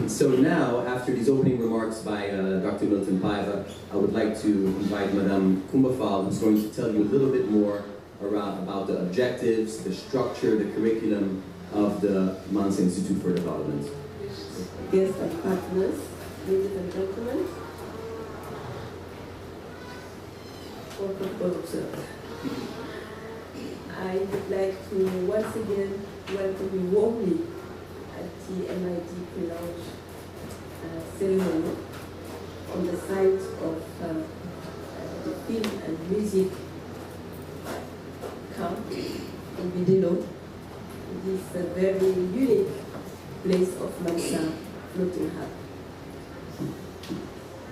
So now, after these opening remarks by Dr. Milton Paiva, I would like to invite Madame Kumbafal, who's going to tell you a little bit more about the objectives, the structure, the curriculum of the Mansa Institute for Development. Guests and partners, ladies and gentlemen, I would like to once again welcome you warmly at the MIT pre-launch ceremony on the site of the film and music camp in Bidelo. This very unique place of Mansa floating hub.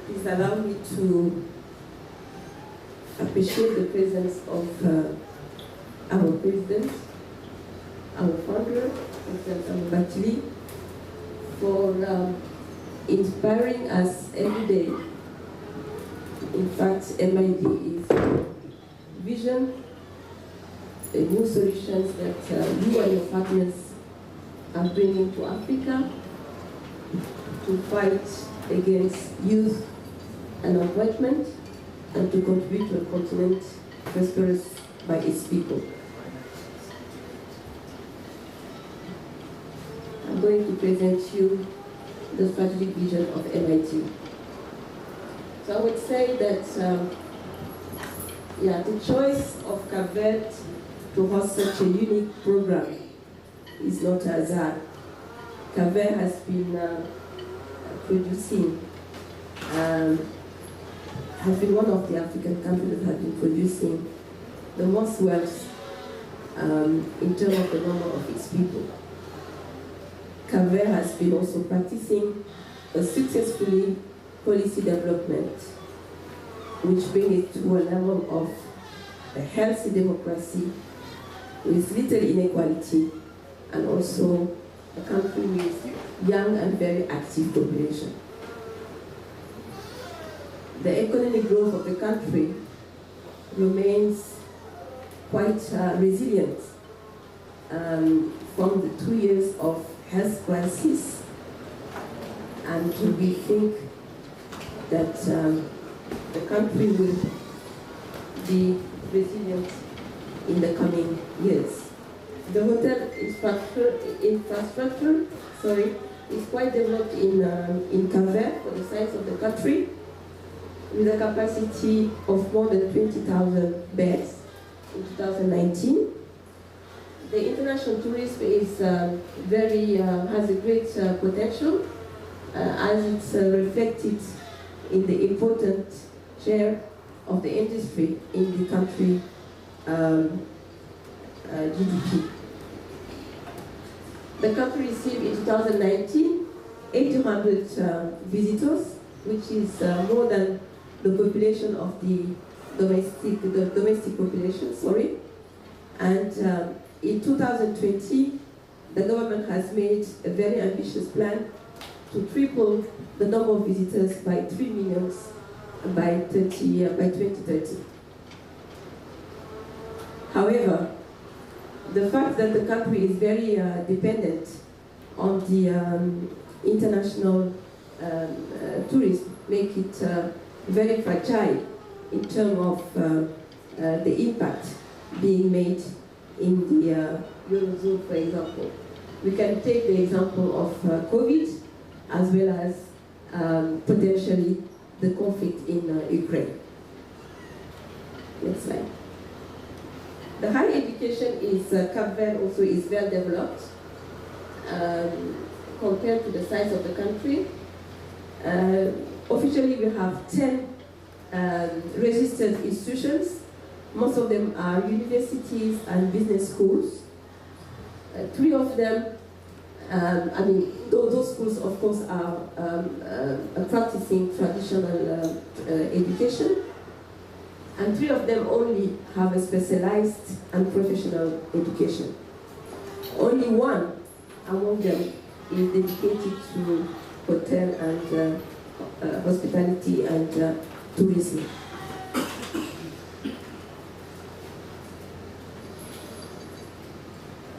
Please allow me to appreciate the presence of our president, our founder, President Batili, for inspiring us every day. In fact, MID is vision, new solutions that you and your partners are bringing to Africa to fight against youth unemployment and to contribute to a continent prosperous by its people. I'm going to present you the strategic vision of MIT. So I would say that the choice of Cape Verde to host such a unique program is not a hazard. Cape Verde has been producing, has been one of the African countries that have been producing the most wealth in terms of the number of its people. Cape Verde has been also practicing a successfully policy development, which brings it to a level of a healthy democracy with little inequality, and also a country with young and very active population. The economic growth of the country remains quite resilient from the 2 years of health crisis, and we think that the country will be resilient in the coming years. The hotel infrastructure is quite developed in Cape Verde for the size of the country, with a capacity of more than 20,000 beds in 2019. The international tourism is has a great potential, as it's reflected in the important share of the industry in the country GDP. The country received in 2019 800 visitors, which is more than the population of the domestic population, sorry. And in 2020, the government has made a very ambitious plan to triple the number of visitors by 3 million by 2030. However, the fact that the country is very dependent on the international tourism make it very fragile in terms of the impact being made in the Eurozone, for example. We can take the example of COVID, as well as potentially the conflict in Ukraine. Next slide. The higher education is, Cape Verde also is well developed compared to the size of the country. Officially, we have 10 registered institutions. Most of them are universities and business schools. 3 of them, those schools, of course, are practicing traditional education. And 3 of them only have a specialized and professional education. Only 1 among them is dedicated to hotel and hospitality and tourism.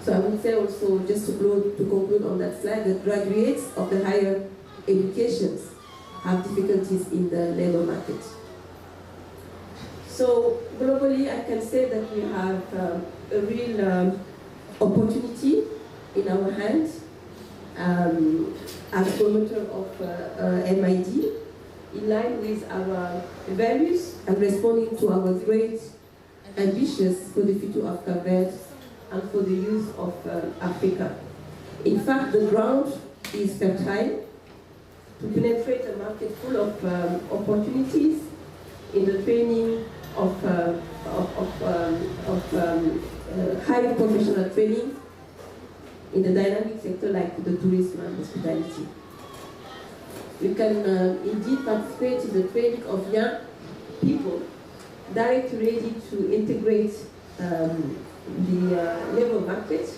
So I would say also, just to conclude on that slide, that graduates of the higher educations have difficulties in the labor market. So globally, I can say that we have a real opportunity in our hands as promoter of MID, in line with our values and responding to our great ambitions for the future of Cape Verde and for the youth of Africa. In fact, the ground is fertile to penetrate a market full of opportunities in the training of highly professional training in the dynamic sector like the tourism and hospitality. You can indeed participate in the training of young people directly ready to integrate the labor market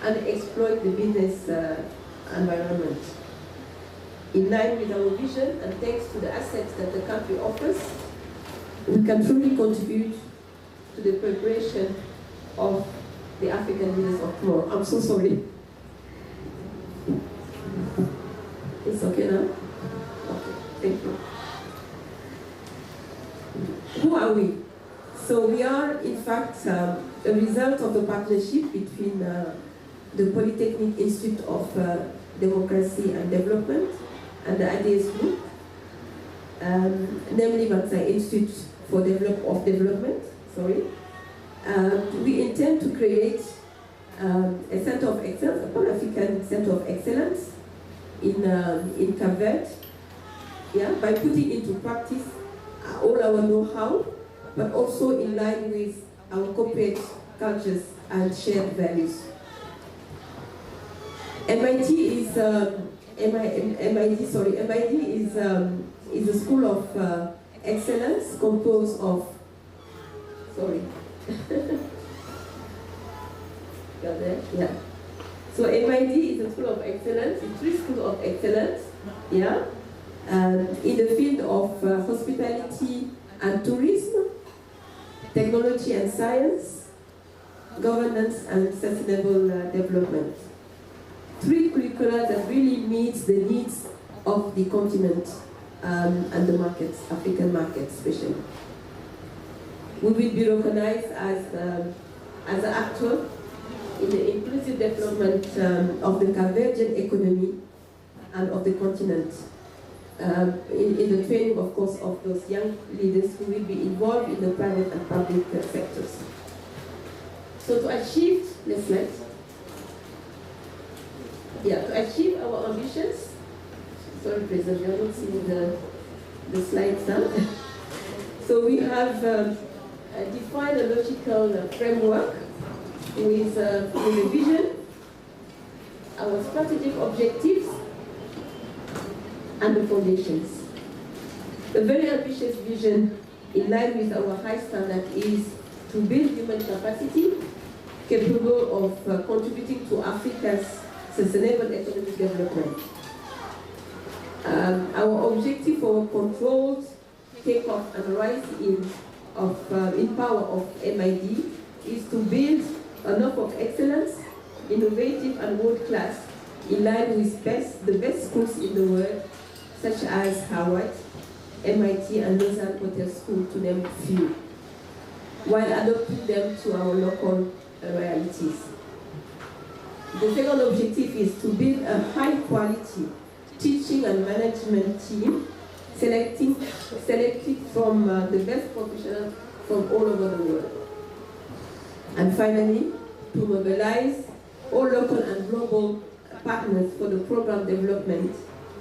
and exploit the business environment. In line with our vision and thanks to the assets that the country offers, we can truly contribute to the preparation of the African leaders of tomorrow. I'm so sorry. It's okay now? Okay, thank you. Who are we? So we are, in fact, a result of the partnership between the Polytechnic Institute of Democracy and Development and the IDS Group, namely Mansa Institute for Development. We intend to create a center of excellence, a Pan-African center of excellence in Cape Verde, by putting into practice all our know-how, but also in line with our corporate cultures and shared values. MID is a school of excellence composed of, got that? Yeah. So MID is a school of excellence, it's 3 schools of excellence, in the field of hospitality and tourism, technology and science, governance and sustainable development. 3 curricula that really meets the needs of the continent and the markets, African markets especially. We will be recognized as an actor in the inclusive development of the Cape Verdean economy and of the continent. In the training, of course, of those young leaders who will be involved in the private and public sectors. So to achieve, next slide. To achieve our ambitions, sorry, President, you're not seeing the slides now. So we have defined a logical framework with a vision, our strategic objectives, and the foundations. A very ambitious vision in line with our high standard is to build human capacity capable of contributing to Africa's sustainable economic development. Our objective for controlled takeoff and rise in power of MID is to build a hub of excellence, innovative and world-class, in line with the best schools in the world, such as Harvard, MIT, and Lausanne Hotel School, to name a few, while adapting them to our local realities. The second objective is to build a high-quality teaching and management team, selected from the best professionals from all over the world. And finally, to mobilize all local and global partners for the program development,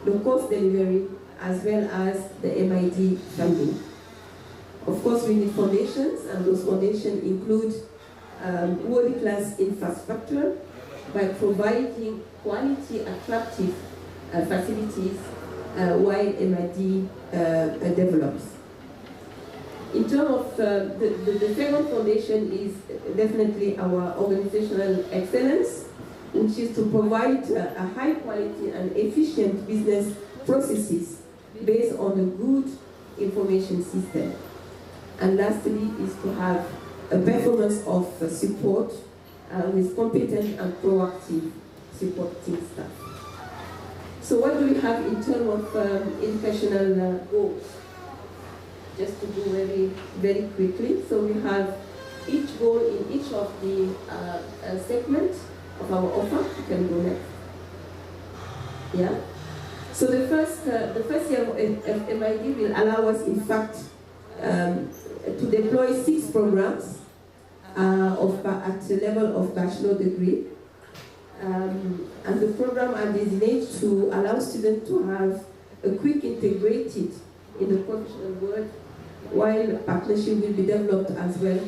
the course delivery, as well as the MID funding. Of course, we need foundations, and those foundations include world-class infrastructure by providing quality, attractive facilities while MID develops. In terms of the second foundation is definitely our organizational excellence, which is to provide a high quality and efficient business processes based on a good information system. And lastly is to have a performance of support with competent and proactive supporting staff. So what do we have in terms of educational goals? Just to do very, very quickly. So we have each goal in each of the segments of our offer. You can go next. Yeah. So the first year of MID will allow us, in fact, to deploy 6 programs at the level of bachelor degree. And the program are designed to allow students to have a quick integrated in the professional world, while partnership will be developed as well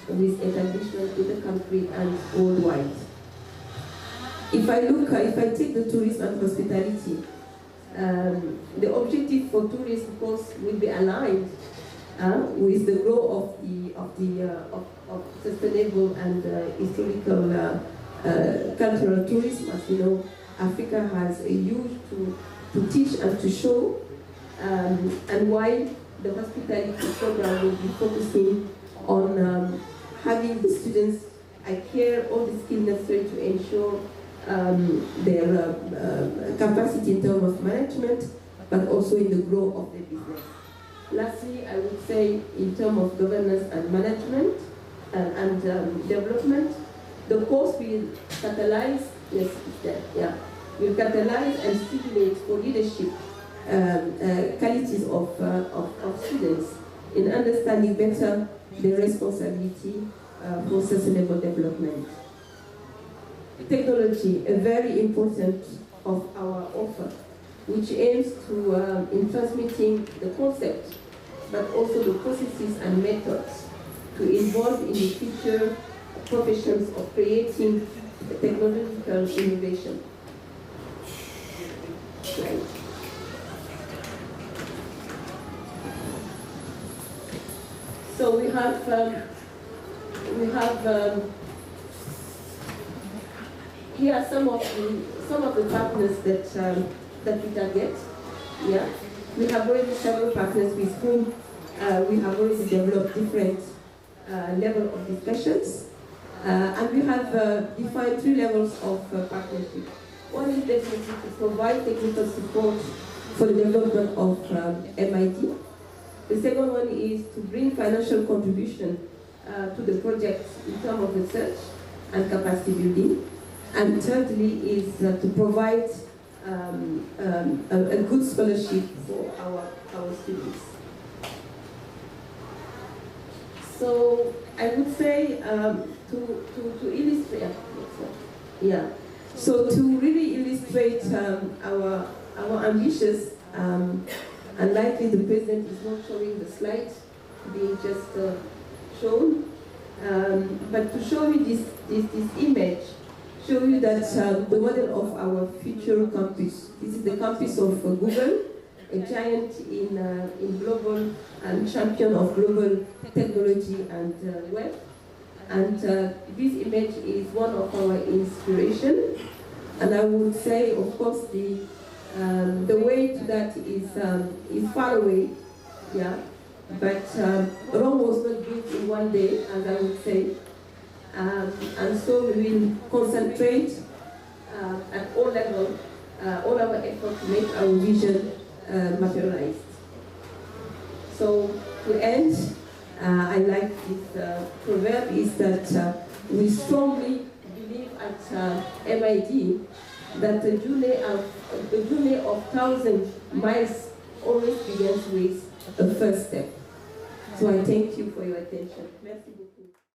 with establishments in the country and worldwide. If I take the tourism and hospitality, the objective for tourism, of course, will be aligned with the growth of sustainable and historical cultural tourism. As you know, Africa has a huge to teach and to show, and while the hospitality program will be focusing on having the students acquire all the skills necessary to ensure their capacity in terms of management, but also in the growth of their business. Lastly, I would say in terms of governance and management and development, the course will catalyze, yes, it's there, yeah, will catalyze and stimulate for leadership qualities of students in understanding better their responsibility for sustainable development. Technology, a very important of our offer, which aims to in transmitting the concept, but also the processes and methods to involve in the future professions of creating technological innovation. Right. So we have here are some of the partners that we target. Yeah, we have already several partners with whom we have already developed different level of discussions, and we have defined 3 levels of partnership. One is definitely to provide technical support for the development of MIT. The second one is to bring financial contribution to the project in terms of research and capacity building. And thirdly is to provide a good scholarship for our students. So I would say to illustrate, yeah. So to really illustrate our ambitious, and likely the president is not showing the slide being just shown, but to show you this image, show you that the model of our future campus. This is the campus of Google, a giant in global and champion of global technology and web. And this image is one of our inspiration. And I would say, of course, the way to that is far away, yeah. But Rome was not built in one day, as I would say. And so we will concentrate at all levels, all our effort to make our vision materialized. So to end, I like this proverb is that we strongly believe at MIT that the journey of 1,000 miles always begins with a first step. So I thank you for your attention. Merci beaucoup.